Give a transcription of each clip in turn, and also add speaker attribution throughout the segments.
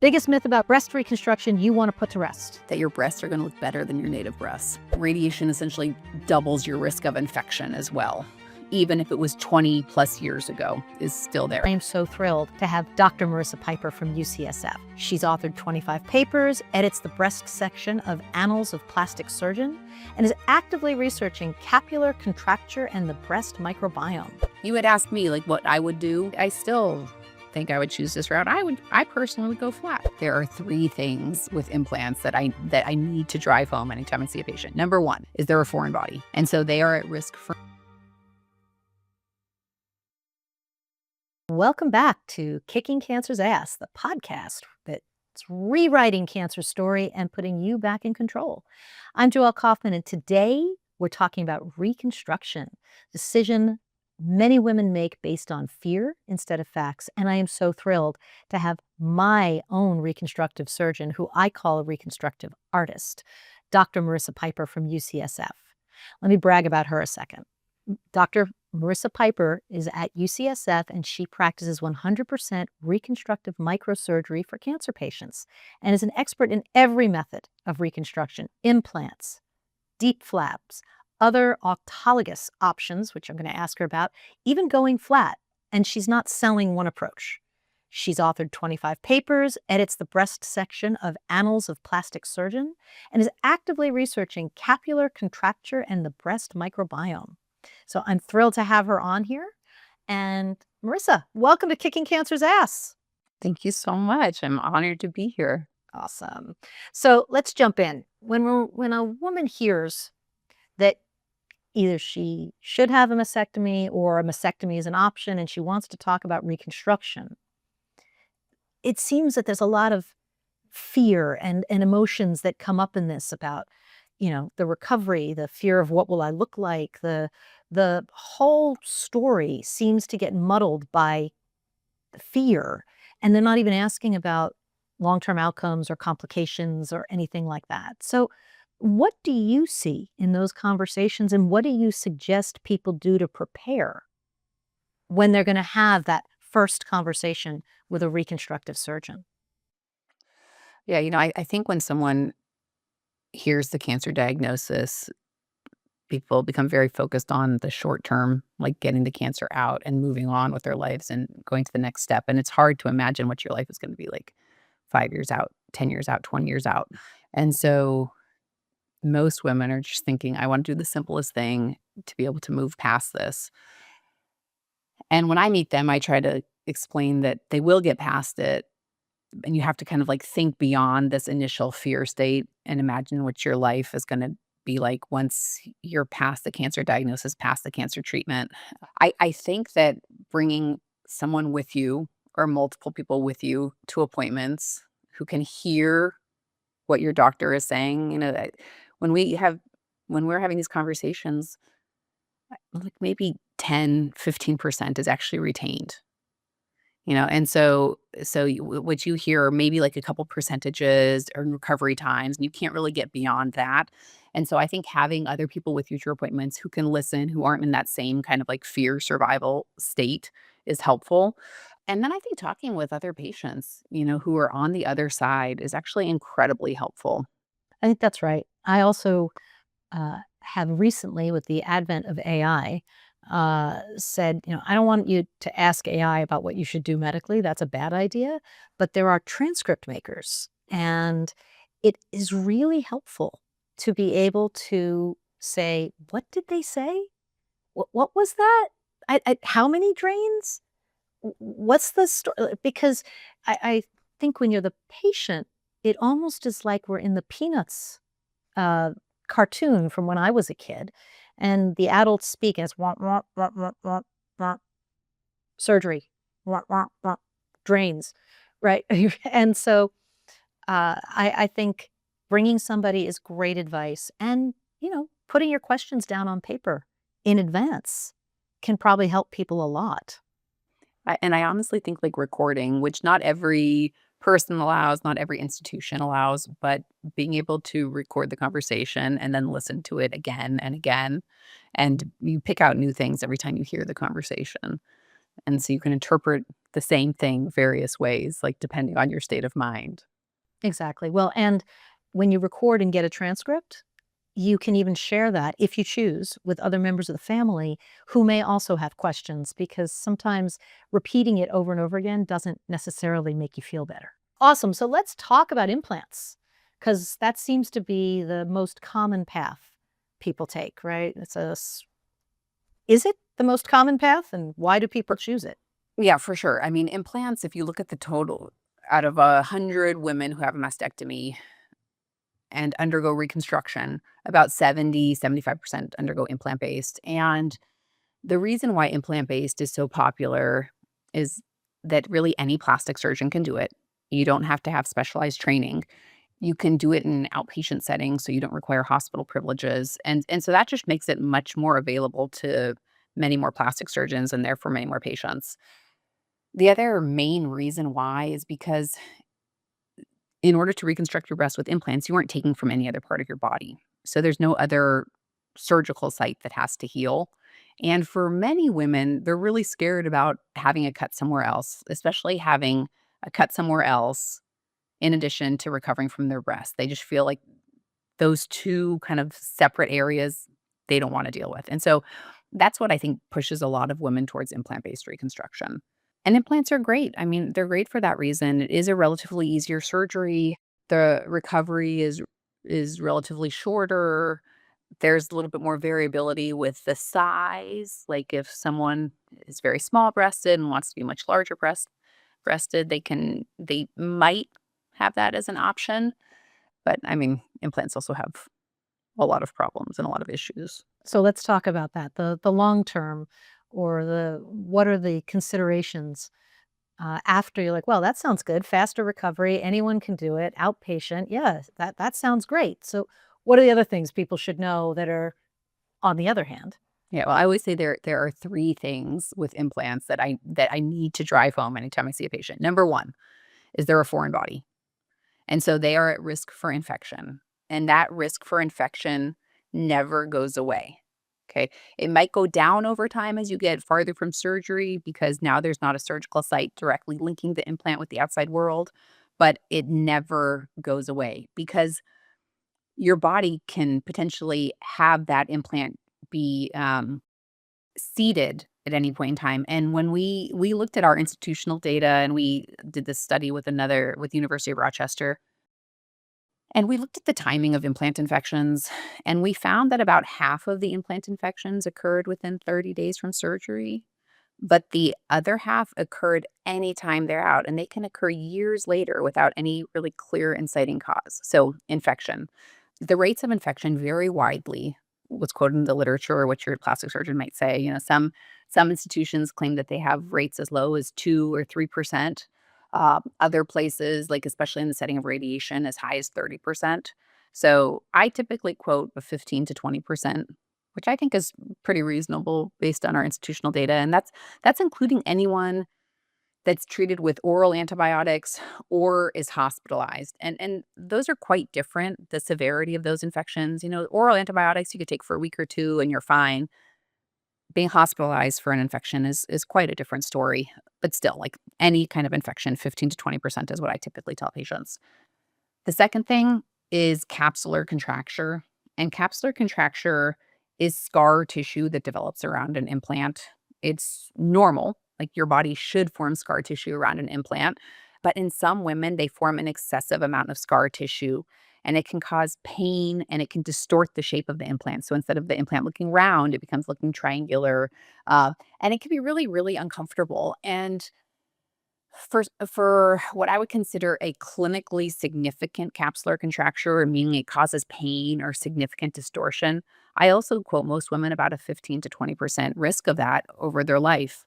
Speaker 1: Biggest myth about breast reconstruction you want to put to rest.
Speaker 2: That your breasts are going to look better than your native breasts. Radiation essentially doubles your risk of infection as well. Even if it was 20 plus years ago, is still there.
Speaker 1: I am so thrilled to have Dr. Merisa Piper from UCSF. She's authored 25 papers, edits the breast section of Annals of Plastic Surgery, and is actively researching capsular, contracture, and the breast microbiome.
Speaker 2: You would ask me like what I would do. I still think I would choose this route. I personally would go flat. There are 3 things with implants that I need to drive home anytime I see a patient. Number 1 is they're a foreign body, and so they are at risk for.
Speaker 1: Welcome back to Kicking Cancer's Ass, the podcast that's rewriting cancer's story and putting you back in control. I'm Joelle Kaufman, and today we're talking about reconstruction, decision many women make based on fear instead of facts. And I am so thrilled to have my own reconstructive surgeon, who I call a reconstructive artist, Dr. Merisa Piper from UCSF. Let me brag about her a second. Dr. Merisa Piper is at UCSF, and she practices 100% reconstructive microsurgery for cancer patients and is an expert in every method of reconstruction: implants, deep flaps, other autologous options, which I'm going to ask her about, even going flat. And she's not selling one approach. She's authored 25 papers, edits the breast section of Annals of Plastic Surgery, and is actively researching capsular, contracture, and the breast microbiome. So I'm thrilled to have her on here. And Merisa, welcome to Kicking Cancer's Ass.
Speaker 2: Thank you so much. I'm honored to be here.
Speaker 1: Awesome. So let's jump in. When a woman hears that either she should have a mastectomy or a mastectomy is an option and she wants to talk about reconstruction, it seems that there's a lot of fear and emotions that come up in this about, the recovery, the fear of what will I look like. The whole story seems to get muddled by the fear, and they're not even asking about long-term outcomes or complications or anything like that. So what do you see in those conversations, and what do you suggest people do to prepare when they're going to have that first conversation with a reconstructive surgeon?
Speaker 2: Yeah, I think when someone hears the cancer diagnosis, people become very focused on the short term, like getting the cancer out and moving on with their lives and going to the next step. And it's hard to imagine what your life is going to be like 5 years out, 10 years out, 20 years out. And so most women are just thinking, I want to do the simplest thing to be able to move past this. And when I meet them, I try to explain that they will get past it. And you have to kind of like think beyond this initial fear state and imagine what your life is going to be like once you're past the cancer diagnosis, past the cancer treatment. I think that bringing someone with you or multiple people with you to appointments who can hear what your doctor is saying, when we're having these conversations, like maybe 10-15% is actually retained. And so what you hear are maybe like a couple percentages or recovery times, and you can't really get beyond that. And so I think having other people with you at your appointments who can listen, who aren't in that same kind of like fear survival state, is helpful. And then I think talking with other patients, who are on the other side, is actually incredibly helpful.
Speaker 1: I think that's right. I also have recently, with the advent of AI, said, I don't want you to ask AI about what you should do medically. That's a bad idea. But there are transcript makers, and it is really helpful to be able to say, what did they say? What was that? How many drains? What's the story? Because I think when you're the patient, it almost is like we're in the Peanuts cartoon from when I was a kid, and the adults speak as wah, wah, wah, wah, wah, wah, surgery, wah, wah, wah, drains, right? And so I think bringing somebody is great advice, and putting your questions down on paper in advance can probably help people a lot.
Speaker 2: And I honestly think like recording, which not every person allows, not every institution allows, but being able to record the conversation and then listen to it again and again. And you pick out new things every time you hear the conversation. And so you can interpret the same thing various ways, like depending on your state of mind.
Speaker 1: Exactly. Well, and when you record and get a transcript, you can even share that, if you choose, with other members of the family who may also have questions, because sometimes repeating it over and over again doesn't necessarily make you feel better. Awesome. So let's talk about implants, because that seems to be the most common path people take, right? Is it the most common path, and why do people choose it?
Speaker 2: Yeah, for sure. I mean, implants, if you look at the total, out of 100 women who have a mastectomy and undergo reconstruction, about 75% undergo implant based. And the reason why implant based is so popular is that really any plastic surgeon can do it. You don't have to have specialized training. You can do it in an outpatient setting, so you don't require hospital privileges. And so that just makes it much more available to many more plastic surgeons and therefore many more patients. The other main reason why is because in order to reconstruct your breast with implants, you aren't taking from any other part of your body. So there's no other surgical site that has to heal. And for many women, they're really scared about having a cut somewhere else, especially having a cut somewhere else in addition to recovering from their breast. They just feel like those two kind of separate areas they don't want to deal with. And so that's what I think pushes a lot of women towards implant based reconstruction. And implants are great. I mean, they're great for that reason. It is a relatively easier surgery. The recovery is relatively shorter. There's a little bit more variability with the size. Like if someone is very small breasted and wants to be much larger breasted, they might have that as an option. But I mean, implants also have a lot of problems and a lot of issues.
Speaker 1: So let's talk about that. The long term, or the what are the considerations after you're like, well, that sounds good. Faster recovery, anyone can do it. Outpatient, yeah, that sounds great. So, what are the other things people should know that are on the other hand?
Speaker 2: Yeah, well, I always say there are 3 things with implants that I need to drive home anytime I see a patient. Number 1 is they're a foreign body, and so they are at risk for infection, and that risk for infection never goes away, okay? It might go down over time as you get farther from surgery because now there's not a surgical site directly linking the implant with the outside world, but it never goes away because your body can potentially have that implant be, seated at any point in time. And when we looked at our institutional data and we did this study with University of Rochester, and we looked at the timing of implant infections, and we found that about half of the implant infections occurred within 30 days from surgery, but the other half occurred anytime they're out, and they can occur years later without any really clear inciting cause. So, infection. The rates of infection vary widely. What's quoted in the literature, or what your plastic surgeon might say. You know, some institutions claim that they have rates as low as 2 or 3%. Other places, like especially in the setting of radiation, as high as 30%. So I typically quote a 15 to 20%, which I think is pretty reasonable based on our institutional data, and that's including anyone that's treated with oral antibiotics or is hospitalized. And those are quite different, the severity of those infections. You know, oral antibiotics you could take for a week or two and you're fine. Being hospitalized for an infection is quite a different story. But still, like any kind of infection, 15 to 20% is what I typically tell patients. The second thing is capsular contracture. And capsular contracture is scar tissue that develops around an implant. It's normal, like your body should form scar tissue around an implant. But in some women, they form an excessive amount of scar tissue and it can cause pain and it can distort the shape of the implant. So instead of the implant looking round, it becomes looking triangular. And it can be really, really uncomfortable. And for what I would consider a clinically significant capsular contracture, meaning it causes pain or significant distortion, I also quote most women about a 15 to 20% risk of that over their life.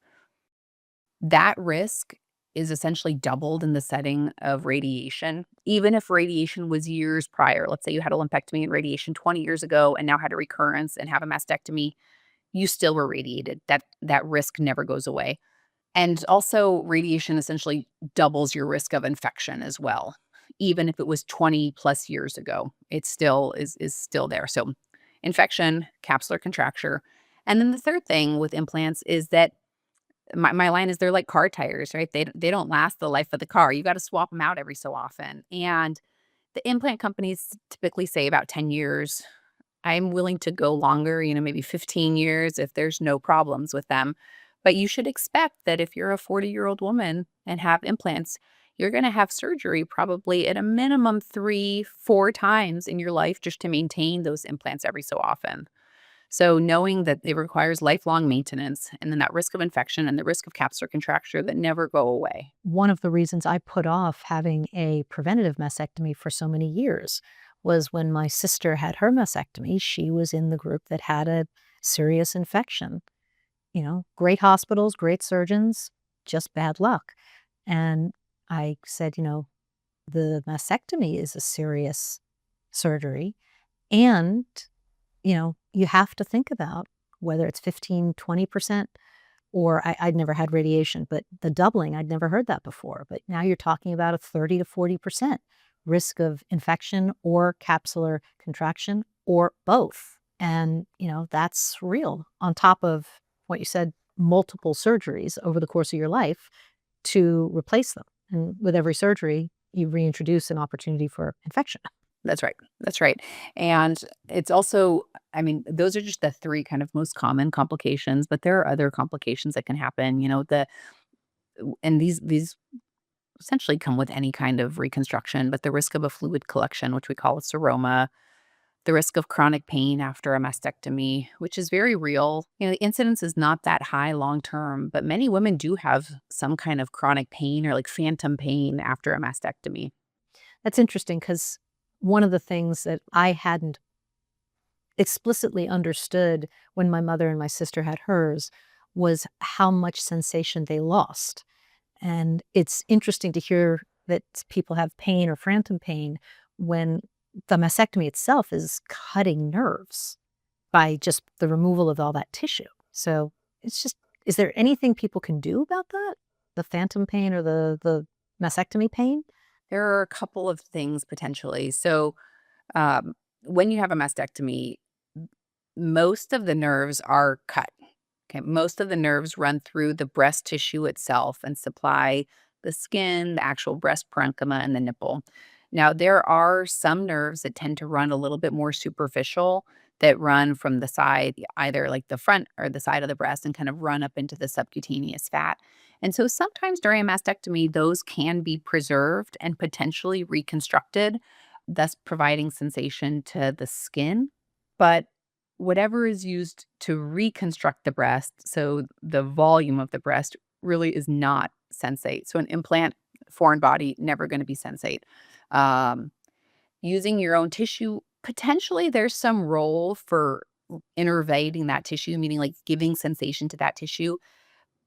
Speaker 2: That risk is essentially doubled in the setting of radiation. Even if radiation was years prior, let's say you had a lumpectomy and radiation 20 years ago and now had a recurrence and have a mastectomy, you still were radiated. That risk never goes away. And also, radiation essentially doubles your risk of infection as well. Even if it was 20 plus years ago, it still is still there. So, infection, capsular contracture. And then the third thing with implants is that My line is they're like car tires, right? They don't last the life of the car. You gotta swap them out every so often, and the implant companies typically say about 10 years. I'm willing to go longer, maybe 15 years if there's no problems with them. But you should expect that if you're a 40-year-old woman and have implants, you're going to have surgery probably at a minimum 3, 4 times in your life just to maintain those implants every so often. So knowing that it requires lifelong maintenance and then that risk of infection and the risk of capsular contracture that never go away.
Speaker 1: One of the reasons I put off having a preventative mastectomy for so many years was when my sister had her mastectomy, she was in the group that had a serious infection. Great hospitals, great surgeons, just bad luck. And I said, the mastectomy is a serious surgery. And, you have to think about whether it's 15, 20%, or I'd never had radiation, but the doubling, I'd never heard that before. But now you're talking about a 30 to 40% risk of infection or capsular contraction or both. And, that's real on top of what you said, multiple surgeries over the course of your life to replace them. And with every surgery, you reintroduce an opportunity for infection.
Speaker 2: That's right. That's right. And it's also, I mean, those are just the 3 kind of most common complications, but there are other complications that can happen, and these essentially come with any kind of reconstruction, but the risk of a fluid collection, which we call a seroma, the risk of chronic pain after a mastectomy, which is very real. The incidence is not that high long term, but many women do have some kind of chronic pain or like phantom pain after a mastectomy.
Speaker 1: That's interesting because one of the things that I hadn't explicitly understood when my mother and my sister had hers was how much sensation they lost. And it's interesting to hear that people have pain or phantom pain when the mastectomy itself is cutting nerves by just the removal of all that tissue. So it's just, is there anything people can do about that? The phantom pain or the mastectomy pain?
Speaker 2: There are a couple of things potentially. So, when you have a mastectomy, most of the nerves are cut. Okay, most of the nerves run through the breast tissue itself and supply the skin, the actual breast parenchyma, and the nipple. Now, there are some nerves that tend to run a little bit more superficial that run from the side, either like the front or the side of the breast, and kind of run up into the subcutaneous fat. And so sometimes during a mastectomy, those can be preserved and potentially reconstructed, thus providing sensation to the skin. But whatever is used to reconstruct the breast, so the volume of the breast really is not sensate. So an implant, foreign body, never going to be sensate. Um, Using your own tissue, potentially there's some role for innervating that tissue, meaning like giving sensation to that tissue.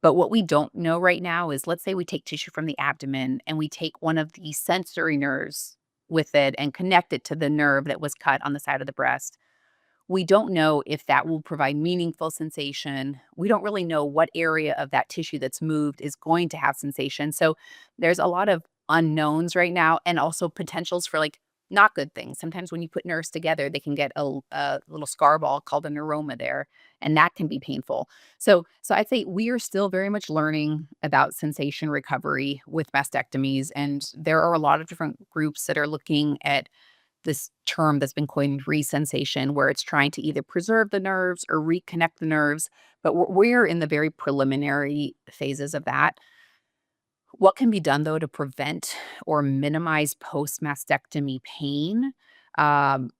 Speaker 2: But what we don't know right now is, let's say we take tissue from the abdomen and we take one of the sensory nerves with it and connect it to the nerve that was cut on the side of the breast. We don't know if that will provide meaningful sensation. We don't really know what area of that tissue that's moved is going to have sensation. So there's a lot of unknowns right now, and also potentials for like not good things. Sometimes when you put nerves together, they can get a little scar ball called a neuroma there, and that can be painful. So I'd say we are still very much learning about sensation recovery with mastectomies, and there are a lot of different groups that are looking at this term that's been coined resensation, where it's trying to either preserve the nerves or reconnect the nerves. But we're in the very preliminary phases of that. What can be done, though, to prevent or minimize post mastectomy pain? Um,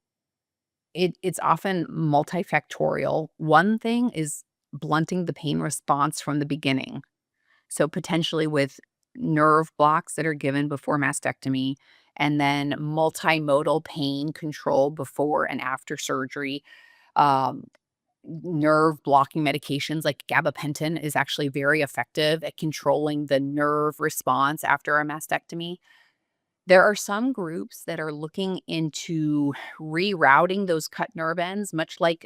Speaker 2: it's often multifactorial. One thing is blunting the pain response from the beginning. So potentially with nerve blocks that are given before mastectomy, and then multimodal pain control before and after surgery. Um, Nerve blocking medications like gabapentin is actually very effective at controlling the nerve response after a mastectomy. There are some groups that are looking into rerouting those cut nerve ends, much like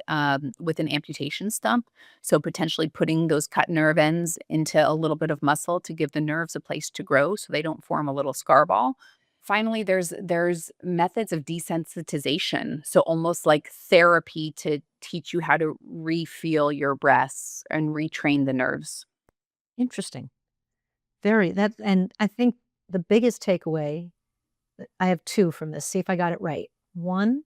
Speaker 2: with an amputation stump. So, potentially putting those cut nerve ends into a little bit of muscle to give the nerves a place to grow so they don't form a little scar ball. Finally, there's methods of desensitization, so almost like therapy to teach you how to refeel your breasts and retrain the nerves.
Speaker 1: Interesting. Very that and I think the biggest takeaway I have 2 from this, see if I got it right. 1,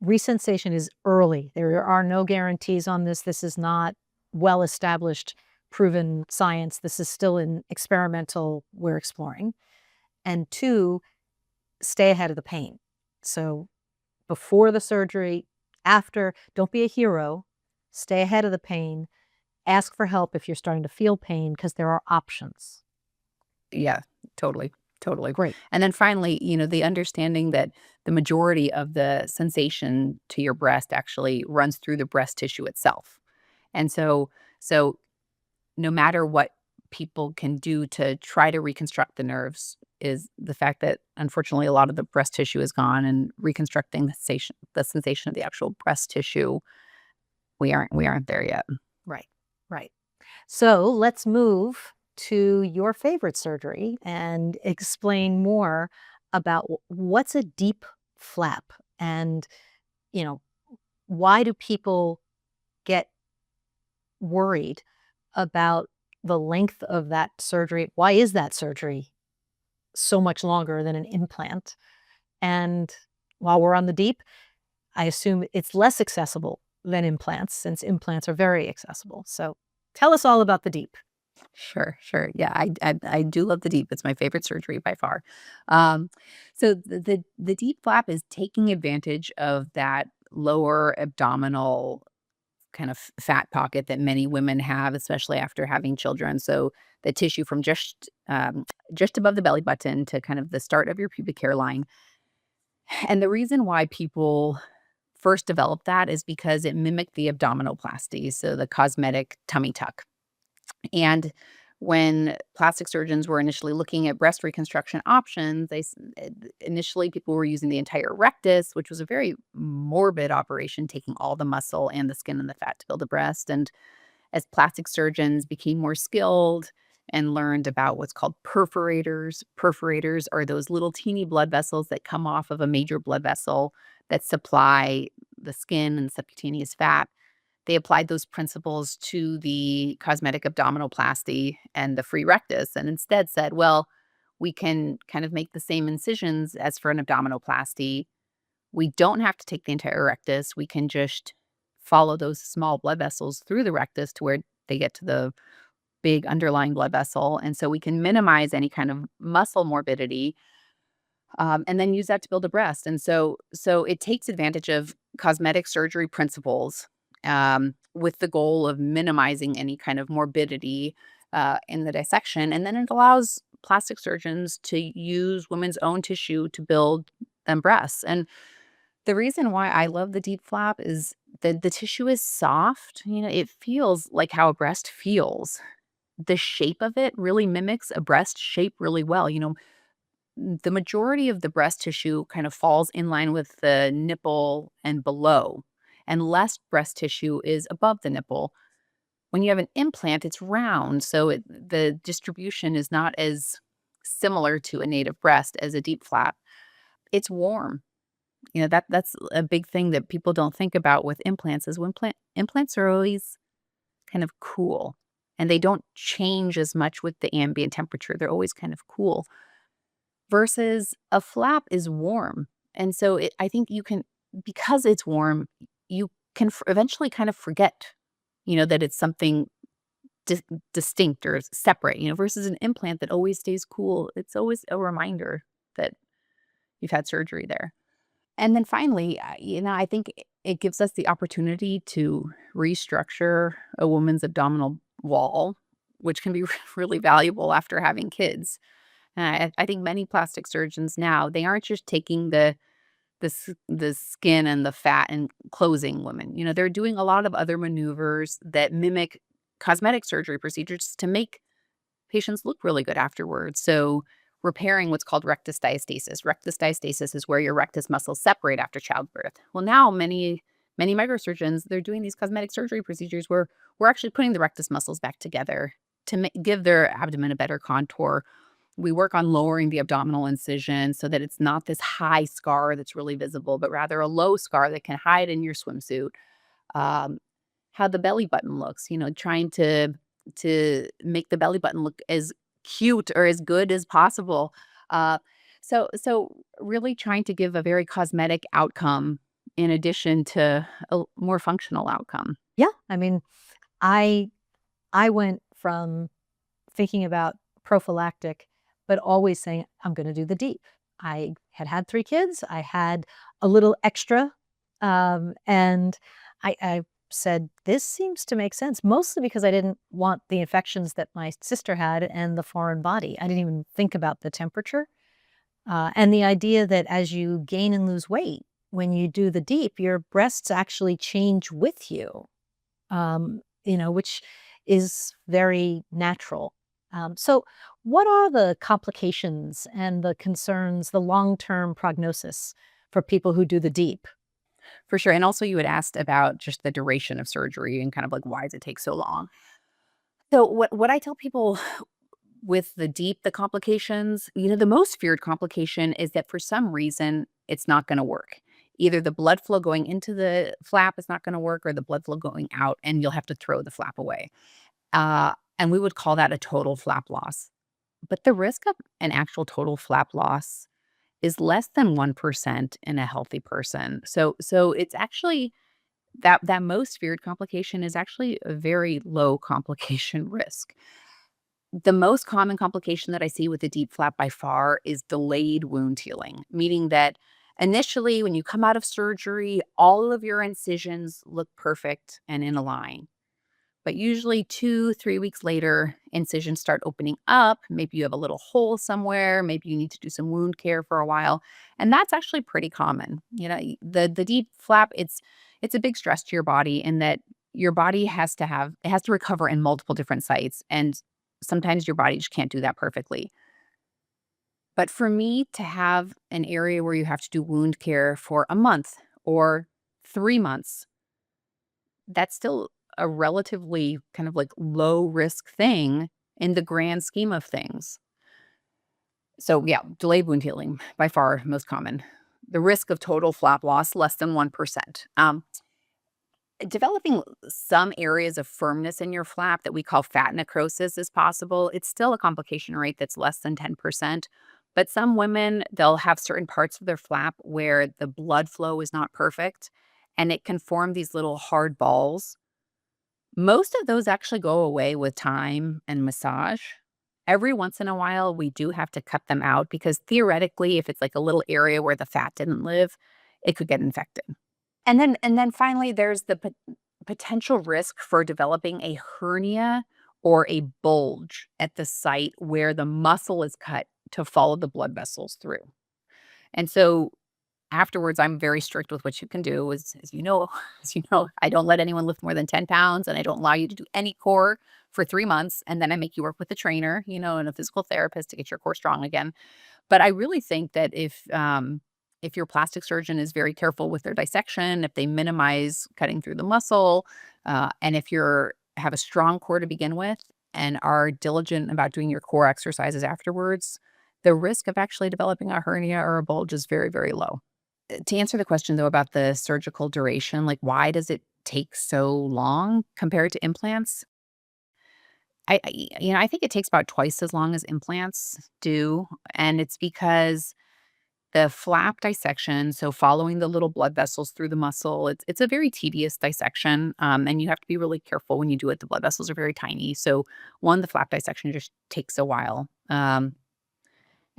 Speaker 1: resensation is early. There are no guarantees on this. This is not well-established, proven science. This is still in experimental we're exploring. And 2, stay ahead of the pain. So before the surgery, after, don't be a hero. Stay ahead of the pain. Ask for help if you're starting to feel pain because there are options.
Speaker 2: Yeah, totally, totally.
Speaker 1: Great.
Speaker 2: And then finally, the understanding that the majority of the sensation to your breast actually runs through the breast tissue itself. And so no matter what people can do to try to reconstruct the nerves is the fact that unfortunately a lot of the breast tissue is gone, and reconstructing the sensation of the actual breast tissue, we aren't there yet.
Speaker 1: Right. Right. So let's move to your favorite surgery and explain more about what's a deep flap and, you know, why do people get worried about the length of that surgery? Why is that surgery so much longer than an implant? And while we're on the deep, I assume it's less accessible than implants since implants are very accessible. So tell us all about the deep.
Speaker 2: Sure, sure. Yeah, I do love the DIEP. It's my favorite surgery by far. Um, so the DIEP flap is taking advantage of that lower abdominal kind of fat pocket that many women have, especially after having children. So the tissue from just above the belly button to kind of the start of your pubic hairline. And the reason why people first developed that is because it mimicked the abdominoplasty, so the cosmetic tummy tuck. And when plastic surgeons were initially looking at breast reconstruction options, initially people were using the entire rectus, which was a very morbid operation, taking all the muscle and the skin and the fat to build a breast. And as plastic surgeons became more skilled and learned about what's called perforators are those little teeny blood vessels that come off of a major blood vessel that supply the skin and subcutaneous fat. They applied those principles to the cosmetic abdominoplasty and the free rectus, and instead said, well, we can kind of make the same incisions as for an abdominoplasty. We don't have to take the entire rectus. We can just follow those small blood vessels through the rectus to where they get to the big underlying blood vessel. And so we can minimize any kind of muscle morbidity, and then use that to build a breast. And so it takes advantage of cosmetic surgery principles, with the goal of minimizing any kind of morbidity in the dissection. And then it allows plastic surgeons to use women's own tissue to build them breasts. And the reason why I love the deep flap is that the tissue is soft. It feels like how a breast feels. The shape of it really mimics a breast shape really well. The majority of the breast tissue kind of falls in line with the nipple and below, and less breast tissue is above the nipple. When you have an implant, it's round, so the distribution is not as similar to a native breast as a deep flap. It's warm. That's a big thing that people don't think about with implants is when implants are always kind of cool, and they don't change as much with the ambient temperature. They're always kind of cool. Versus a flap is warm. And so I think because it's warm, you can eventually kind of forget, that it's something distinct or separate, versus an implant that always stays cool. It's always a reminder that you've had surgery there. And then finally, I think it gives us the opportunity to restructure a woman's abdominal wall, which can be really valuable after having kids. I think many plastic surgeons now, they aren't just taking the skin and the fat and closing women. They're doing a lot of other maneuvers that mimic cosmetic surgery procedures to make patients look really good afterwards. So repairing what's called rectus diastasis. Rectus diastasis is where your rectus muscles separate after childbirth. Well, now many microsurgeons, they're doing these cosmetic surgery procedures where we're actually putting the rectus muscles back together to give their abdomen a better contour. We work on lowering the abdominal incision so that it's not this high scar that's really visible, but rather a low scar that can hide in your swimsuit. How the belly button looks, trying to to make the belly button look as cute or as good as possible. Uh, so really trying to give a very cosmetic outcome in addition to a more functional outcome.
Speaker 1: Yeah, I mean, I I went from thinking about prophylactic, but always saying, "I'm gonna do the deep." I had 3 kids, I had a little extra, and I said, "This seems to make sense," mostly because I didn't want the infections that my sister had and the foreign body. I didn't even think about the temperature, and the idea that as you gain and lose weight, when you do the deep, your breasts actually change with you, which is very natural. So, what are the complications and the concerns, the long term prognosis for people who do the deep?
Speaker 2: For sure. And also you had asked about just the duration of surgery and kind of like why does it take so long? So what I tell people with the deep, the complications, the most feared complication is that for some reason it's not going to work. Either the blood flow going into the flap is not going to work or the blood flow going out and you'll have to throw the flap away. And we would call that a total flap loss. But the risk of an actual total flap loss is less than 1% in a healthy person. So it's actually that most feared complication is actually a very low complication risk. The most common complication that I see with the deep flap by far is delayed wound healing, meaning that initially when you come out of surgery, all of your incisions look perfect and in a line. But usually 2, 3 weeks later, incisions start opening up. Maybe you have a little hole somewhere. Maybe you need to do some wound care for a while. And that's actually pretty common. The deep flap, it's a big stress to your body in that your body has to recover in multiple different sites. And sometimes your body just can't do that perfectly. But for me to have an area where you have to do wound care for a month or 3 months, that's still a relatively kind of like low risk thing in the grand scheme of things. So yeah, delayed wound healing by far most common. The risk of total flap loss less than 1%. Developing some areas of firmness in your flap that we call fat necrosis is possible. It's still a complication rate that's less than 10%. But some women, they'll have certain parts of their flap where the blood flow is not perfect and it can form these little hard balls. Most of those actually go away with time and massage. Every once in a while, we do have to cut them out because theoretically, if it's like a little area where the fat didn't live, it could get infected. And then finally, there's the potential risk for developing a hernia or a bulge at the site where the muscle is cut to follow the blood vessels through. And so afterwards, I'm very strict with what you can do. As you know, I don't let anyone lift more than 10 pounds and I don't allow you to do any core for 3 months. And then I make you work with a trainer, and a physical therapist to get your core strong again. But I really think that if your plastic surgeon is very careful with their dissection, if they minimize cutting through the muscle, and if you're have a strong core to begin with and are diligent about doing your core exercises afterwards, the risk of actually developing a hernia or a bulge is very, very low. To answer the question though about the surgical duration, like why does it take so long compared to implants? I think it takes about twice as long as implants do, and it's because the flap dissection, so following the little blood vessels through the muscle, it's a very tedious dissection, and you have to be really careful when you do it. The blood vessels are very tiny, so the flap dissection just takes a while, and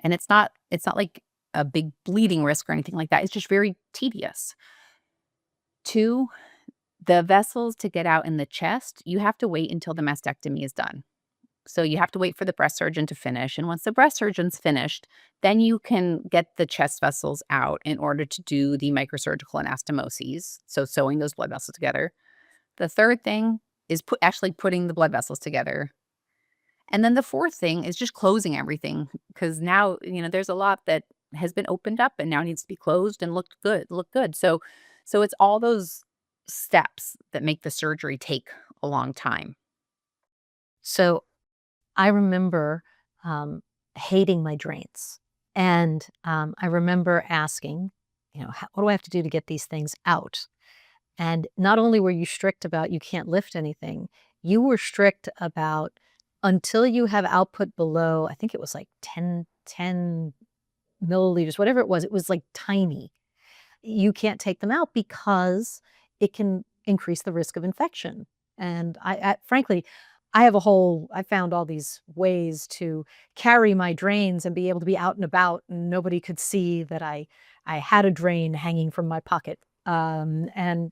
Speaker 2: it's not like a big bleeding risk or anything like that. It's just very tedious. 2, the vessels to get out in the chest, you have to wait until the mastectomy is done. So you have to wait for the breast surgeon to finish. And once the breast surgeon's finished, then you can get the chest vessels out in order to do the microsurgical anastomoses. So sewing those blood vessels together. The third thing is actually putting the blood vessels together. And then the fourth thing is just closing everything because now, there's a lot that has been opened up and now needs to be closed and look good. So it's all those steps that make the surgery take a long time.
Speaker 1: So, I remember, hating my drains, and, I remember asking, "What do I have to do to get these things out?" And not only were you strict about you can't lift anything, you were strict about until you have output below, I think it was like 10 milliliters, whatever it was like tiny. You can't take them out because it can increase the risk of infection. And I frankly, I found all these ways to carry my drains and be able to be out and about, and nobody could see that I had a drain hanging from my pocket. And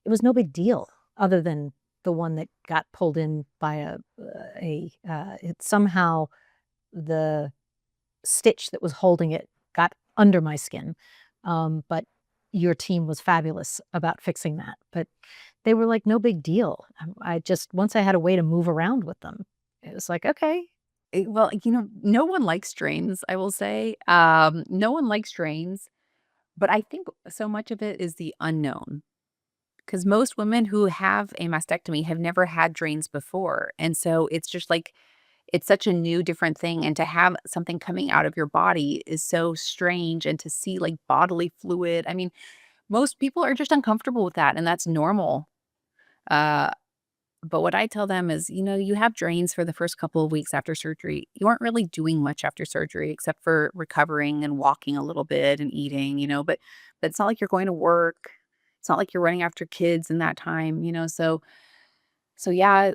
Speaker 1: it was no big deal other than the one that got pulled in by it somehow the stitch that was holding it got under my skin. But your team was fabulous about fixing that. But they were like, no big deal. I just, once I had a way to move around with them, it was like, okay.
Speaker 2: Well, no one likes strains, I will say. No one likes strains, but I think so much of it is the unknown. Because most women who have a mastectomy have never had drains before. And so it's just like, it's such a new, different thing. And to have something coming out of your body is so strange. And to see like bodily fluid, I mean, most people are just uncomfortable with that, and that's normal. Uh, but what I tell them is, you have drains for the first couple of weeks after surgery. You aren't really doing much after surgery except for recovering and walking a little bit and eating, but it's not like you're going to work. It's not like you're running after kids in that time. So yeah,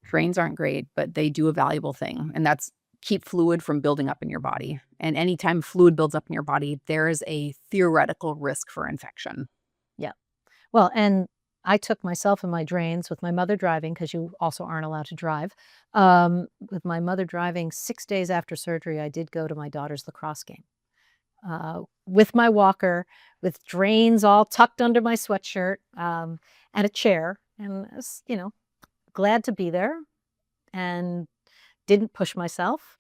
Speaker 2: drains aren't great, but they do a valuable thing, and that's keep fluid from building up in your body. And anytime fluid builds up in your body, there is a theoretical risk for infection.
Speaker 1: Yeah. Well, and I took myself and my drains with my mother driving, because you also aren't allowed to drive. With my mother driving 6 days after surgery, I did go to my daughter's lacrosse game with my walker, with drains all tucked under my sweatshirt, and a chair. And I was, glad to be there, and didn't push myself,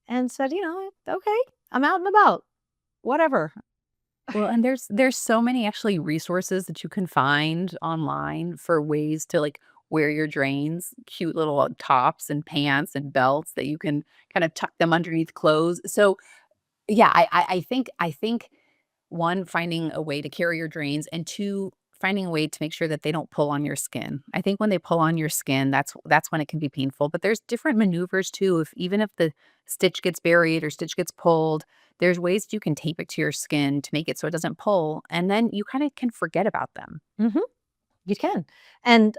Speaker 1: and said, okay, I'm out and about, whatever.
Speaker 2: Well, and there's so many actually resources that you can find online for ways to like wear your drains, cute little tops and pants and belts that you can kind of tuck them underneath clothes. So yeah, I think one, finding a way to carry your drains, and two, finding a way to make sure that they don't pull on your skin. I think when they pull on your skin, that's when it can be painful. But there's different maneuvers too. Even if the stitch gets buried or stitch gets pulled, there's ways you can tape it to your skin to make it so it doesn't pull, and then you kind of can forget about them.
Speaker 1: Mhm. You can. And,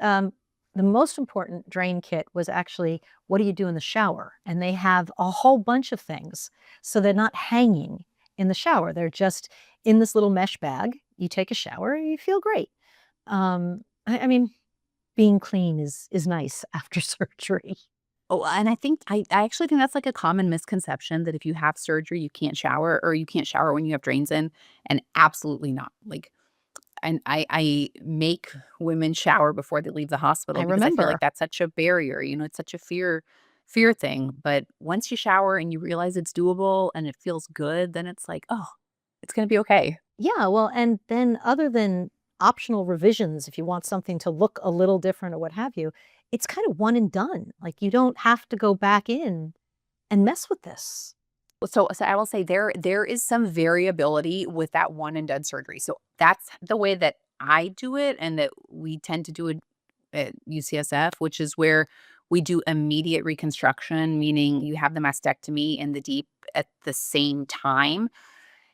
Speaker 1: the most important drain kit was actually, what do you do in the shower? And they have a whole bunch of things, so they're not hanging in the shower. They're just in this little mesh bag. You take a shower, you feel great. I mean, being clean is nice after surgery.
Speaker 2: Oh, and I actually think that's like a common misconception that if you have surgery, you can't shower, or you can't shower when you have drains in, and absolutely not. Like, and I make women shower before they leave the
Speaker 1: I
Speaker 2: hospital because I feel like
Speaker 1: remember.
Speaker 2: that's such a barrier. It's such a fear thing. But once you shower and you realize it's doable and it feels good, then it's like, oh, it's gonna be okay.
Speaker 1: Yeah, well, and then other than optional revisions, if you want something to look a little different or what have you, it's kind of one and done. Like, you don't have to go back in and mess with this.
Speaker 2: So I will say there is some variability with that one and done surgery. So that's the way that I do it, and that we tend to do it at UCSF, which is where we do immediate reconstruction, meaning you have the mastectomy and the DIEP at the same time.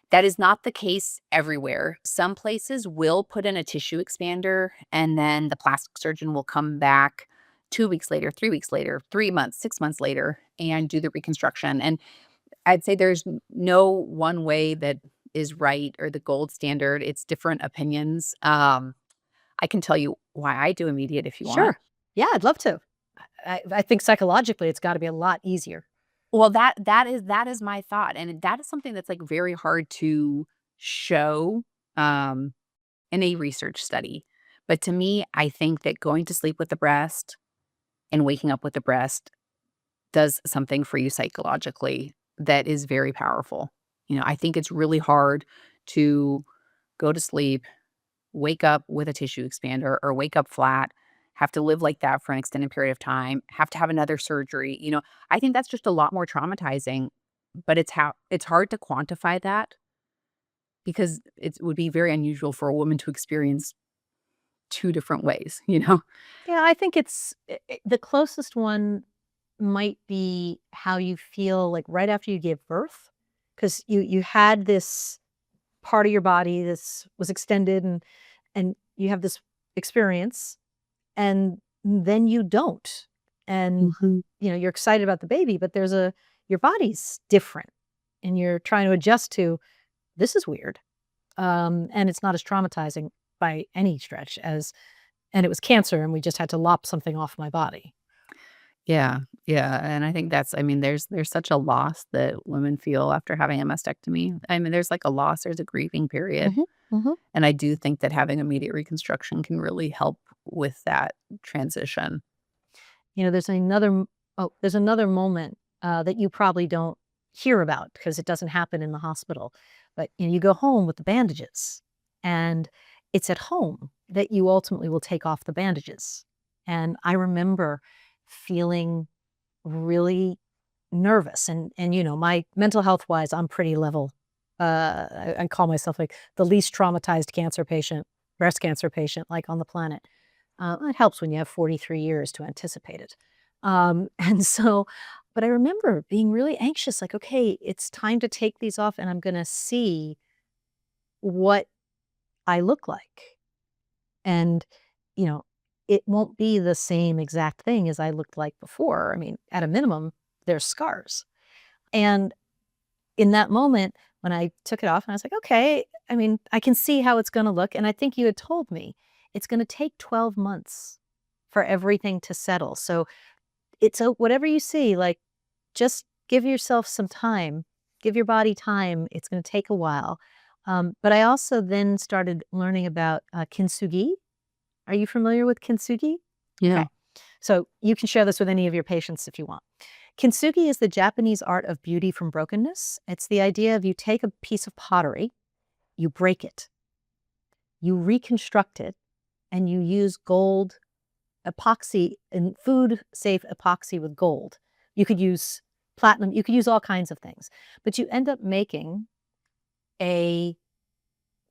Speaker 2: That is not the case everywhere. Some places will put in a tissue expander, and then the plastic surgeon will come back 2 weeks later, 3 weeks later, 3 months, 6 months later, and do the reconstruction. And I'd say there's no one way that is right or the gold standard. It's different opinions. I can tell you why I do immediate if you want.
Speaker 1: Sure. Yeah, I'd love to. I think psychologically it's gotta be a lot easier.
Speaker 2: Well, that is my thought, and that is something that's like very hard to show um, in a research study. But to me, I think that going to sleep with the breast and waking up with the breast does something for you psychologically that is very powerful. I think it's really hard to go to sleep, wake up with a tissue expander, or wake up flat, have to live like that for an extended period of time, have to have another surgery. I think that's just a lot more traumatizing, but it's hard to quantify that because it would be very unusual for a woman to experience two different ways, you know?
Speaker 1: Yeah, I think it's the closest one might be how you feel, like, right after you gave birth, because you had this part of your body, this was extended, and you have this experience, and then you don't. And,
Speaker 2: Mhm.
Speaker 1: you're excited about the baby, but your body's different, and you're trying to adjust to, "This is weird." And it's not as traumatizing by any stretch as and it was cancer, and we just had to lop something off my body.
Speaker 2: Yeah, yeah, and I think that's I mean, there's such a loss that women feel after having a mastectomy. I mean, there's, like, a loss, there's a grieving period,
Speaker 1: Mhm, mhm.
Speaker 2: and I do think that having immediate reconstruction can really help with that transition.
Speaker 1: There's another moment, that you probably don't hear about because it doesn't happen in the hospital, but, you go home with the bandages, and it's at home that you ultimately will take off the bandages, and I remember feeling really nervous, and, my mental health-wise, I'm pretty level. I call myself, like, the least traumatized cancer patient, breast cancer patient, like, on the planet. It helps when you have 43 years to anticipate it. And so but I remember being really anxious, like, "Okay, it's time to take these off, and I'm gonna see what I look like." And, you know, it won't be the same exact thing as I looked like before. I mean, at a minimum, there's scars. And in that moment, when I took it off and I was like, "Okay, I mean, I can see how it's gonna look," and I think you had told me, "It's gonna take 12 months for everything to settle." So, whatever you see, like, just give yourself some time. Give your body time. It's gonna take a while. But I also then started learning about, kintsugi. Are you familiar with kintsugi?
Speaker 2: Yeah.
Speaker 1: Okay. So, you can share this with any of your patients if you want. Kintsugi is the Japanese art of beauty from brokenness. It's the idea of you take a piece of pottery, you break it, you reconstruct it, and you use gold epoxy and food safe epoxy with gold. You could use platinum, you could use all kinds of things, but you end up making a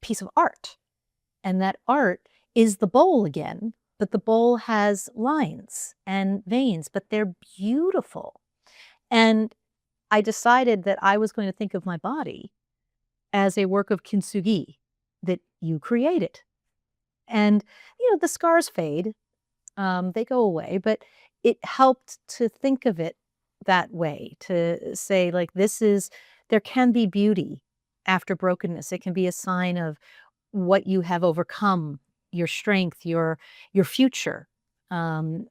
Speaker 1: piece of art. And that art is the bowl again, but the bowl has lines and veins, but they're beautiful. And I decided that I was going to think of my body as a work of kintsugi that you created. And, the scars fade, they go away, but it helped to think of it that way, to say, like, there can be beauty after brokenness. It can be a sign of what you have overcome, your strength, your future, um,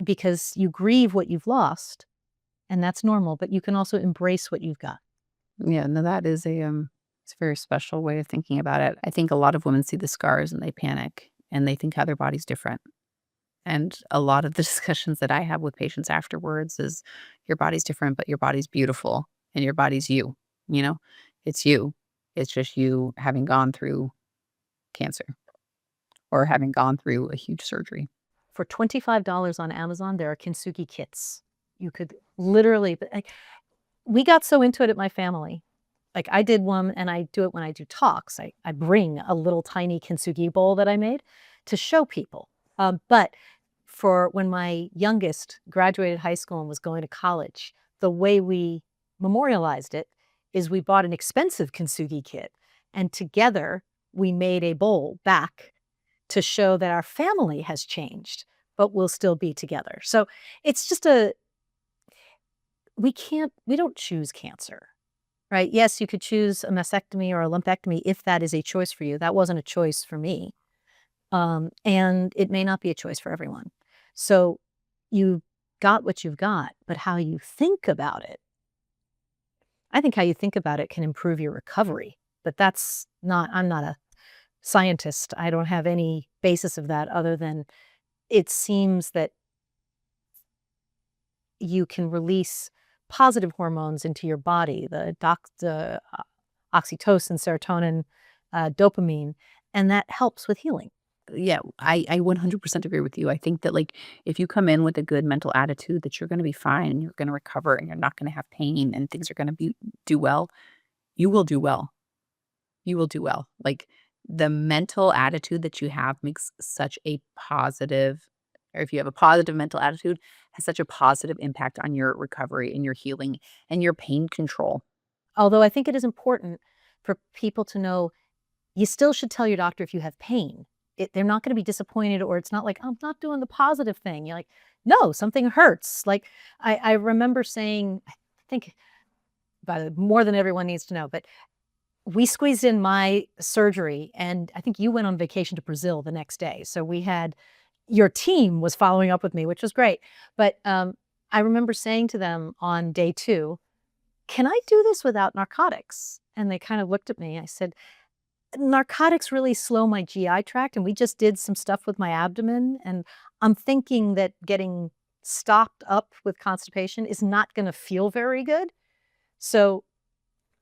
Speaker 1: because you grieve what you've lost, and that's normal, but you can also embrace what you've got.
Speaker 2: Yeah, no, that is it's a very special way of thinking about it. I think a lot of women see the scars and they panic and they think how their body's different. And a lot of the discussions that I have with patients afterwards is your body's different, but your body's beautiful and your body's you, you know? It's you. It's just you having gone through cancer or having gone through a huge surgery.
Speaker 1: For $25 on Amazon, there are kintsugi kits. You could literally but, like, we got so into it at my family. Like, I did one, and I do it when I do talks. I bring a little tiny kintsugi bowl that I made to show people. But for when my youngest graduated high school and was going to college, the way we memorialized it is we bought an expensive kintsugi kit, and together we made a bowl back to show that our family has changed, but we'll still be together. So it's just we don't choose cancer. Right, yes, you could choose a mastectomy or a lumpectomy if that is a choice for you. That wasn't a choice for me, and it may not be a choice for everyone. So, you got what you've got, but how you think about it I think how you think about it can improve your recovery, but that's not I'm not a scientist. I don't have any basis of that other than it seems that you can release positive hormones into your body, the oxytocin, serotonin, dopamine, and that helps with healing.
Speaker 2: Yeah, I 100% agree with you. I think that, like, if you come in with a good mental attitude that you're gonna be fine and you're gonna recover and you're not gonna have pain and things are gonna be do well, you will do well. You will do well. Like, the mental attitude that you have makes such a positive or if you have a positive mental attitude, has such a positive impact on your recovery and your healing and your pain control.
Speaker 1: Although I think it is important for people to know you still should tell your doctor if you have pain. They're not gonna be disappointed, or it's not like, "I'm not doing the positive thing." You're like, "No, something hurts." Like, I remember saying, I think by the more than everyone needs to know, but we squeezed in my surgery, and I think you went on vacation to Brazil the next day. So we had your team was following up with me, which was great. But, I remember saying to them on day 2, "Can I do this without narcotics?" And they kind of looked at me. I said, "Narcotics really slow my GI tract, and we just did some stuff with my abdomen, and I'm thinking that getting stopped up with constipation is not gonna feel very good. So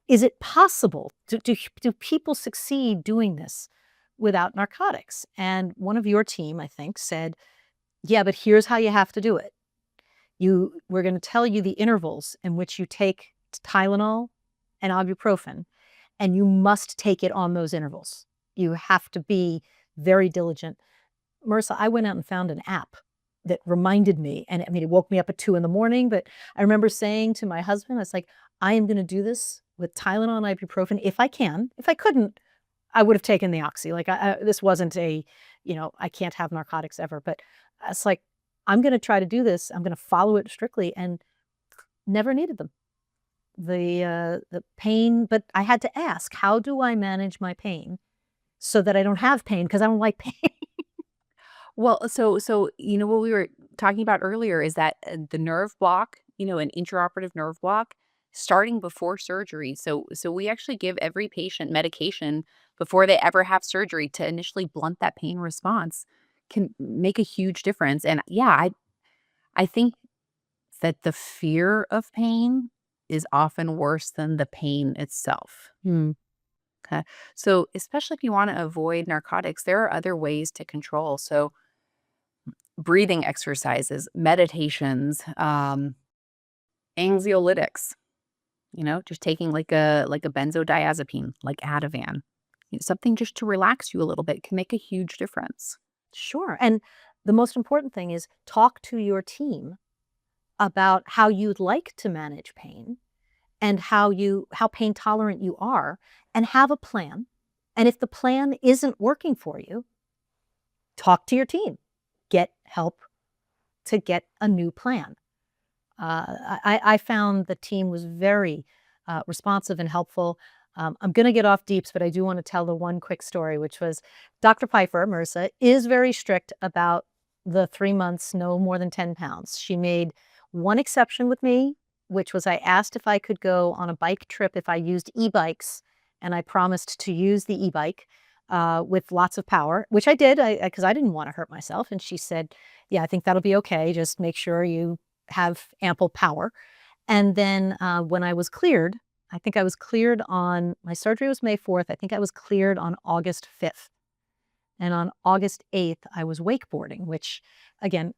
Speaker 1: is it possible? Do people succeed doing this without narcotics?" And one of your team, I think, said, "Yeah, but here's how you have to do it. We're gonna tell you the intervals in which you take Tylenol and ibuprofen, and you must take it on those intervals. You have to be very diligent." Marissa, I went out and found an app that reminded me, and I mean, it woke me up at 2 in the morning, but I remember saying to my husband, I was like, "I am gonna do this with Tylenol and ibuprofen if I can. If I couldn't, I would have taken the oxy." Like, this wasn't a, I can't have narcotics ever, but it's like, I'm gonna try to do this. I'm gonna follow it strictly, and never needed them. The pain, but I had to ask, "How do I manage my pain so that I don't have pain? Because I don't like pain."
Speaker 2: Well, so what we were talking about earlier is that the nerve block, an intraoperative nerve block starting before surgery. So we actually give every patient medication before they ever have surgery to initially blunt that pain response can make a huge difference. And yeah, I think that the fear of pain is often worse than the pain itself.
Speaker 1: Hmm.
Speaker 2: Okay. So especially if you want to avoid narcotics, there are other ways to control. So breathing exercises, meditations, anxiolytics, just taking like a benzodiazepine, like Ativan, something just to relax you a little bit can make a huge difference.
Speaker 1: Sure, and the most important thing is talk to your team about how you'd like to manage pain and how pain tolerant you are, and have a plan. And if the plan isn't working for you, talk to your team. Get help to get a new plan. I found the team was very responsive and helpful. I'm going to get off deeps, but I do want to tell the one quick story, which was Dr. Piper, Merisa, is very strict about the 3 months, no more than 10 pounds. She made one exception with me, which was I asked if I could go on a bike trip if I used e-bikes, and I promised to use the e-bike with lots of power, which I did because I didn't want to hurt myself. And she said, "Yeah, I think that'll be okay. Just make sure you have ample power." And then, when I was cleared, I think I was cleared on my surgery was May 4th. I think I was cleared on August 5th. And on August 8th, I was wakeboarding, which again,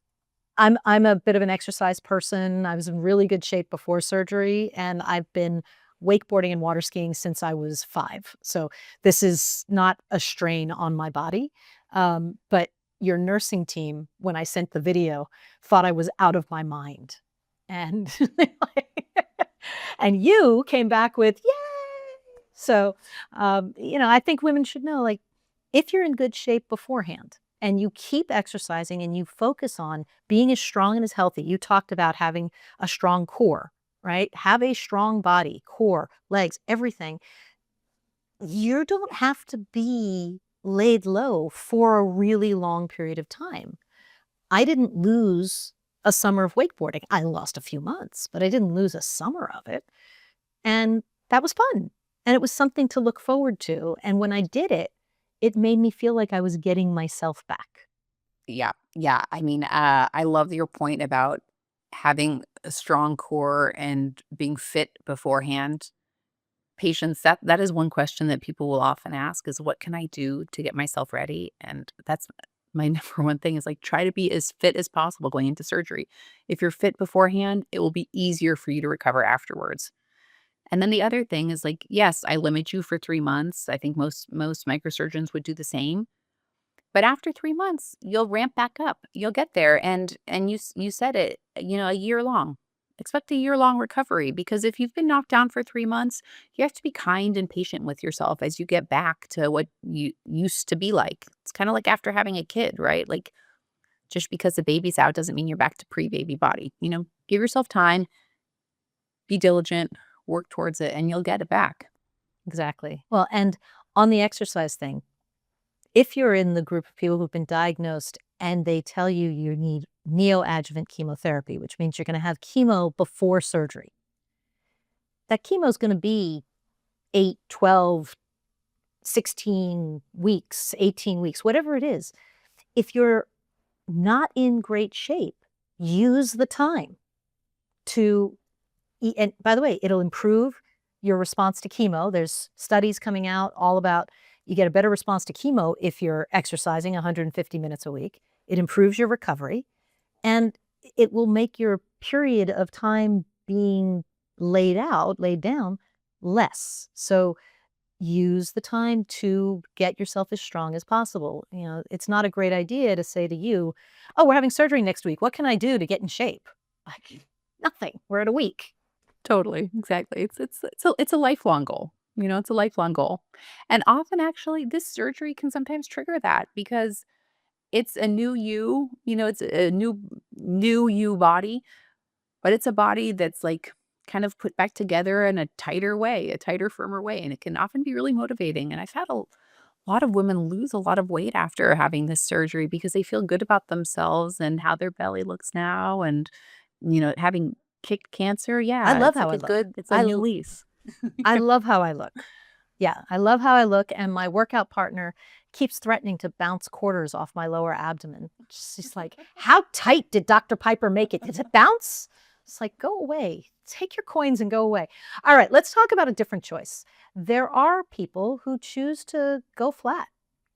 Speaker 1: I'm a bit of an exercise person. I was in really good shape before surgery, and I've been wakeboarding and water skiing since I was 5. So this is not a strain on my body. But your nursing team, when I sent the video, thought I was out of my mind. And and you came back with, "Yay!" So, I think women should know, like, if you're in good shape beforehand and you keep exercising and you focus on being as strong and as healthy, you talked about having a strong core, right? Have a strong body, core, legs, everything. You don't have to be laid low for a really long period of time. I didn't lose a summer of wakeboarding. I lost a few months, but I didn't lose a summer of it. And that was fun. And it was something to look forward to. And when I did it, it made me feel like I was getting myself back.
Speaker 2: Yeah. Yeah. I mean, I love your point about having a strong core and being fit beforehand. Patients, that is one question that people will often ask is what can I do to get myself ready? And that's my number one thing is like try to be as fit as possible going into surgery. If you're fit beforehand, it will be easier for you to recover afterwards. And then the other thing is like, yes, I limit you for 3 months. I think most microsurgeons would do the same. But after 3 months, you'll ramp back up. You'll get there, and you said it, a year long. Expect a year-long recovery, because if you've been knocked down for 3 months, you have to be kind and patient with yourself as you get back to what you used to be like. It's kinda like after having a kid, right? Like, just because the baby's out doesn't mean you're back to pre-baby body, Give yourself time, be diligent, work towards it, and you'll get it back.
Speaker 1: Exactly. Well, and on the exercise thing, if you're in the group of people who've been diagnosed and they tell you you need neoadjuvant chemotherapy, which means you're going to have chemo before surgery, that chemo is going to be 8, 12, 16 weeks, 18 weeks, whatever it is. If you're not in great shape, use the time to eat. And by the way, it'll improve your response to chemo. There's studies coming out all about you get a better response to chemo if you're exercising 150 minutes a week. It improves your recovery, and it will make your period of time being laid down, less. So use the time to get yourself as strong as possible. It's not a great idea to say to you, "Oh, we're having surgery next week. What can I do to get in shape?" Like, nothing. We're at a week.
Speaker 2: Totally, exactly. It's a lifelong goal, it's a lifelong goal. And often, actually, this surgery can sometimes trigger that because it's a new you, it's a new you body, but it's a body that's, like, kind of put back together in a tighter way, a tighter, firmer way, and it can often be really motivating. And I've had a lot of women lose a lot of weight after having this surgery because they feel good about themselves and how their belly looks now, and, having kicked cancer,
Speaker 1: I
Speaker 2: yeah,
Speaker 1: love
Speaker 2: it's
Speaker 1: how
Speaker 2: like
Speaker 1: I
Speaker 2: a
Speaker 1: look.
Speaker 2: good it's a
Speaker 1: I
Speaker 2: new
Speaker 1: l
Speaker 2: lease.
Speaker 1: I love how I look. Yeah, I love how I look, and my workout partner keeps threatening to bounce quarters off my lower abdomen. She's like, "How tight did Dr. Piper make it? Does it bounce?" It's like, "Go away. Take your coins and go away." All right, let's talk about a different choice. There are people who choose to go flat,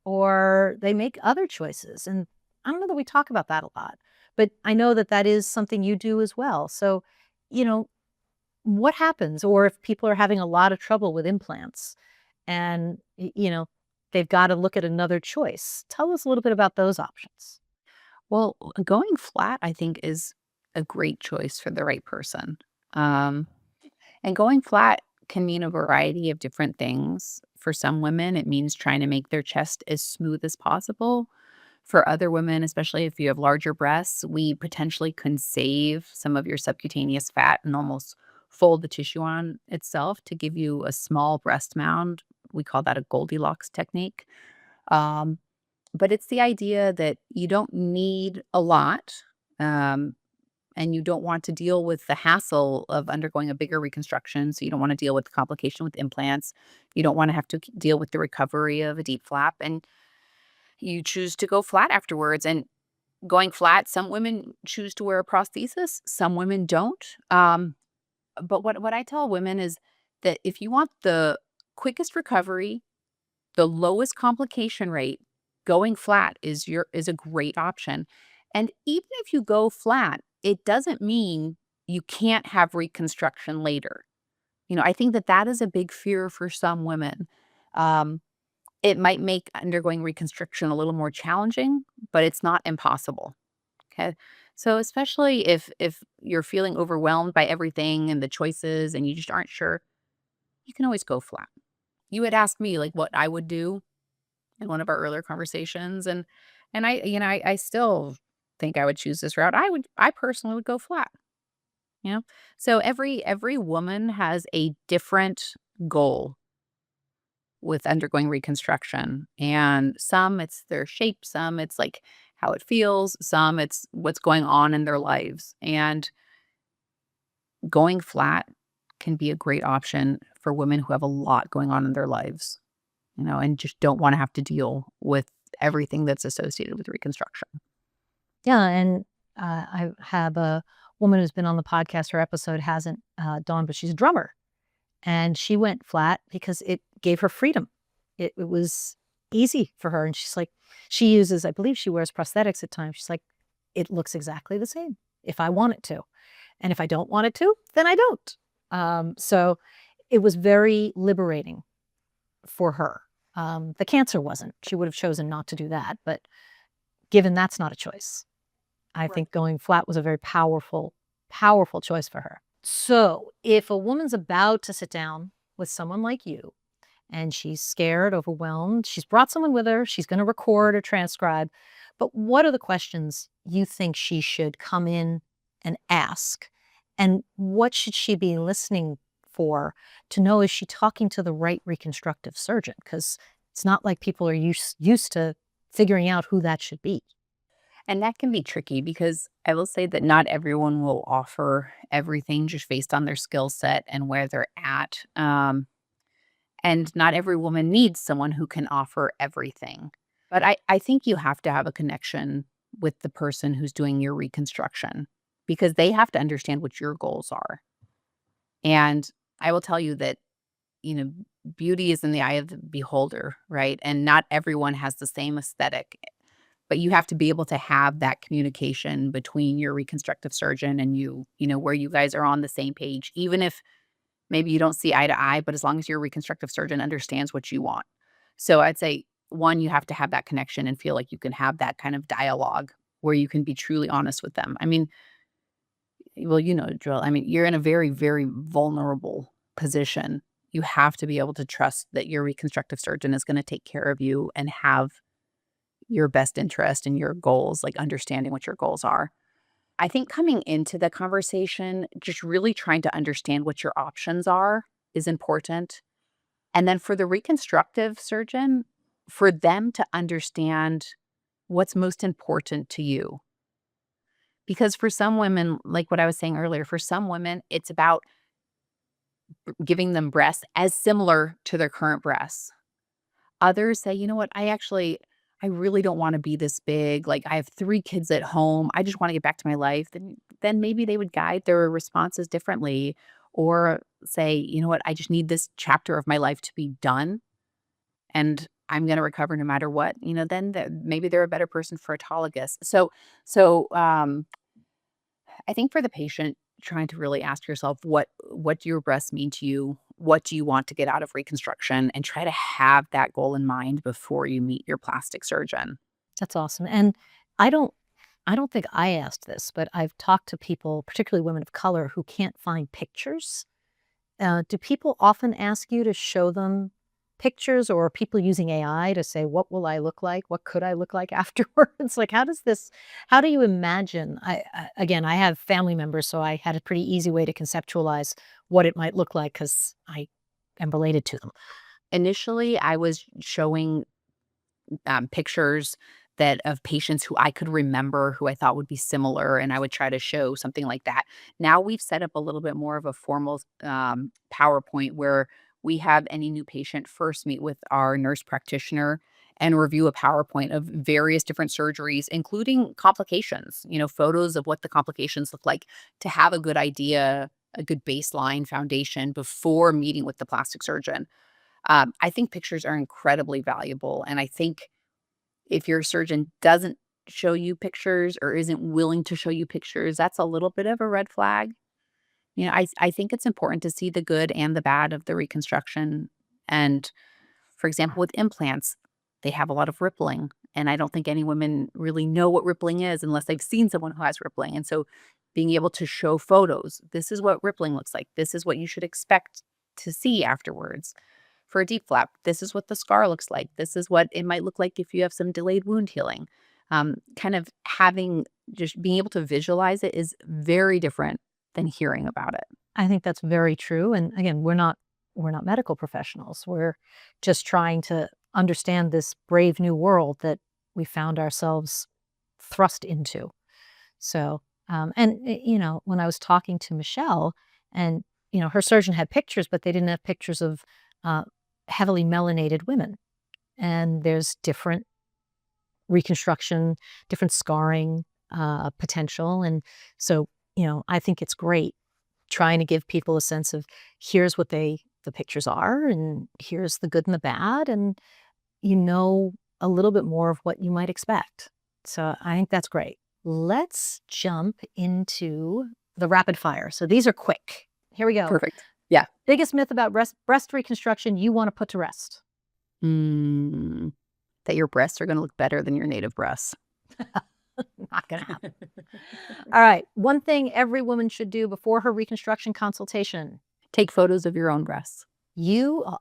Speaker 1: or they make other choices, and I don't know that we talk about that a lot, but I know that that is something you do as well. So, you know, what happens? Or if people are having a lot of trouble with implants and, they've got to look at another choice. Tell us a little bit about those options.
Speaker 2: Well, going flat, I think, is a great choice for the right person. Um, and going flat can mean a variety of different things. For some women, it means trying to make their chest as smooth as possible. For other women, especially if you have larger breasts, we potentially can save some of your subcutaneous fat and almost fold the tissue on itself to give you a small breast mound. We call that a Goldilocks technique. Um, but it's the idea that you don't need a lot, um, and you don't want to deal with the hassle of undergoing a bigger reconstruction. So you don't want to deal with the complication with implants. You don't want to have to deal with the recovery of a deep flap. And you choose to go flat afterwards. And going flat, some women choose to wear a prosthesis, some women don't. But what I tell women is that if you want the quickest recovery, the lowest complication rate, going flat is a great option. And even if you go flat, it doesn't mean you can't have reconstruction later. I think that is a big fear for some women. Um, it might make undergoing reconstruction a little more challenging, but it's not impossible. Okay. So especially if you're feeling overwhelmed by everything and the choices and you just aren't sure, you can always go flat. You had asked me like what I would do in one of our earlier conversations, and I still think I would choose this route. I personally would go flat, you know? So every woman has a different goal with undergoing reconstruction, and some it's their shape, some it's like how it feels, some it's what's going on in their lives. And going flat can be a great option for women who have a lot going on in their lives, and just don't want to have to deal with everything that's associated with reconstruction.
Speaker 1: Yeah, and I have a woman who's been on the podcast. Her episode hasn't dawned, but she's a drummer, and she went flat because it gave her freedom. It was easy for her, and she's like, she uses, I believe, she wears prosthetics at times. She's like, it looks exactly the same if I want it to, and if I don't want it to, then I don't. So it was very liberating for her. The cancer wasn't. She would have chosen not to do that, but given that's not a choice, I think going flat was a very powerful, powerful choice for her. So if a woman's about to sit down with someone like you and she's scared, overwhelmed, she's brought someone with her, she's going to record or transcribe, but what are the questions you think she should come in and ask? And what should she be listening for to know, is she talking to the right reconstructive surgeon? Because it's not like people are used to figuring out who that should be.
Speaker 2: And that can be tricky because I will say that not everyone will offer everything just based on their skill set and where they're at. And not every woman needs someone who can offer everything. But I think you have to have a connection with the person who's doing your reconstruction because they have to understand what your goals are. And I will tell you that, you know, beauty is in the eye of the beholder, right? And not everyone has the same aesthetic, but you have to be able to have that communication between your reconstructive surgeon and you know, where you guys are on the same page, even if maybe you don't see eye to eye, but as long as your reconstructive surgeon understands what you want. So I'd say, one, you have to have that connection and feel like you can have that kind of dialogue where you can be truly honest with them. I mean, well, you know, Drill, I mean, you're in a very, very vulnerable position. You have to be able to trust that your reconstructive surgeon is going to take care of you and have your best interest and your goals, like understanding what your goals are. I think coming into the conversation, just really trying to understand what your options are is important. And then for the reconstructive surgeon, for them to understand what's most important to you. Because for some women, like what I was saying earlier, for some women, it's about giving them breasts as similar to their current breasts. Others say, you know what, I really don't want to be this big. Like I have 3 kids at home. I just want to get back to my life. Then maybe they would guide their responses differently or say, you know what, I just need this chapter of my life to be done and I'm going to recover no matter what. You know, then maybe they're a better person for autologous. So I think for the patient, trying to really ask yourself what do your breasts mean to you? What do you want to get out of reconstruction? And try to have that goal in mind before you meet your plastic surgeon.
Speaker 1: That's awesome. And I don't I don't think I asked this, but I've talked to people, particularly women of color, who can't find pictures. Do people often ask you to show them pictures, or are people using AI to say, what will I look like? What could I look like afterwards? Like, how do you imagine? Again, I have family members, so I had a pretty easy way to conceptualize what it might look like because I am related to them.
Speaker 2: Initially, I was showing pictures that of patients who I could remember who I thought would be similar, and I would try to show something like that. Now we've set up a little bit more of a formal PowerPoint where we have any new patient first meet with our nurse practitioner and review a PowerPoint of various different surgeries, including complications, you know, photos of what the complications look like to have a good idea, a good baseline foundation before meeting with the plastic surgeon. I think pictures are incredibly valuable. And I think if your surgeon doesn't show you pictures or isn't willing to show you pictures, that's a little bit of a red flag. You know, I think it's important to see the good and the bad of the reconstruction. And for example, with implants, they have a lot of rippling. And I don't think any women really know what rippling is unless they've seen someone who has rippling. And so being able to show photos, this is what rippling looks like. This is what you should expect to see afterwards. For a deep flap, this is what the scar looks like. This is what it might look like if you have some delayed wound healing. Kind of having just being able to visualize it is very different than hearing about it.
Speaker 1: I think that's very true. And again, we're not medical professionals. We're just trying to understand this brave new world that we found ourselves thrust into. So, when I was talking to Michelle, and her surgeon had pictures, but they didn't have pictures of uh, heavily melanated women. And there's different reconstruction, different scarring potential, and so I think it's great trying to give people a sense of, here's what the pictures are, and here's the good and the bad, and a little bit more of what you might expect. So I think that's great. Let's jump into the rapid fire. So these are quick. Here we go.
Speaker 2: Perfect. Yeah.
Speaker 1: Biggest myth about breast reconstruction you want to put to rest?
Speaker 2: That your breasts are gonna look better than your native breasts.
Speaker 1: Not going to happen. All right. One thing every woman should do before her reconstruction consultation.
Speaker 2: Take photos of your own breasts.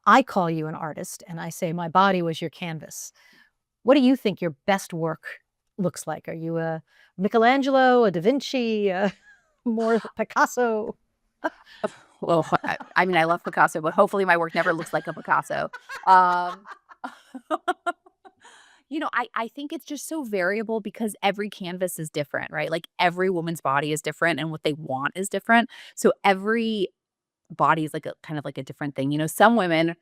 Speaker 1: I call you an artist, and I say my body was your canvas. What do you think your best work looks like? Are you a Michelangelo, a Da Vinci, more Picasso?
Speaker 2: Well, I mean, I love Picasso, but hopefully my work never looks like a Picasso. Um, I think it's just so variable because every canvas is different, right? Like every woman's body is different and what they want is different. So every body is like a kind of like a different thing. Some women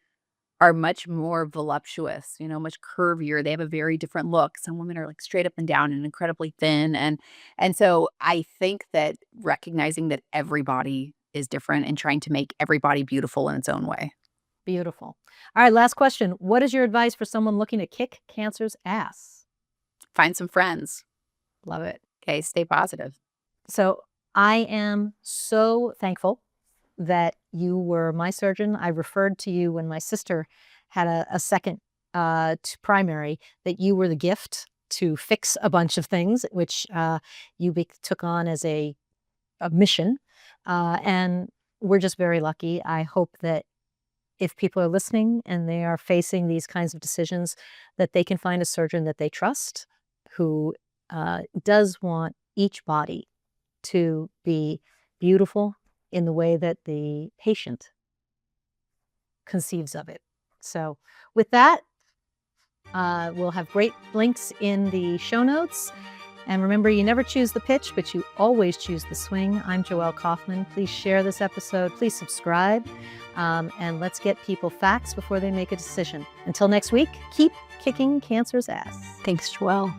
Speaker 2: are much more voluptuous, much curvier. They have a very different look. Some women are like straight up and down and incredibly thin. And so I think that recognizing that every body is different and trying to make every body beautiful in its own way.
Speaker 1: Beautiful. All right, last question. What is your advice for someone looking to kick cancer's ass?
Speaker 2: Find some friends.
Speaker 1: Love it.
Speaker 2: Okay, stay positive.
Speaker 1: So I am so thankful that you were my surgeon. I referred to you when my sister had a second primary, that you were the gift to fix a bunch of things, which took on as a mission. And we're just very lucky. I hope that if people are listening and they are facing these kinds of decisions, that they can find a surgeon that they trust who does want each body to be beautiful in the way that the patient conceives of it. So with that, we'll have great links in the show notes. And remember, you never choose the pitch, but you always choose the swing. I'm Joelle Kaufman. Please share this episode. Please subscribe. And let's get people facts before they make a decision. Until next week, keep kicking cancer's ass.
Speaker 2: Thanks, Joelle.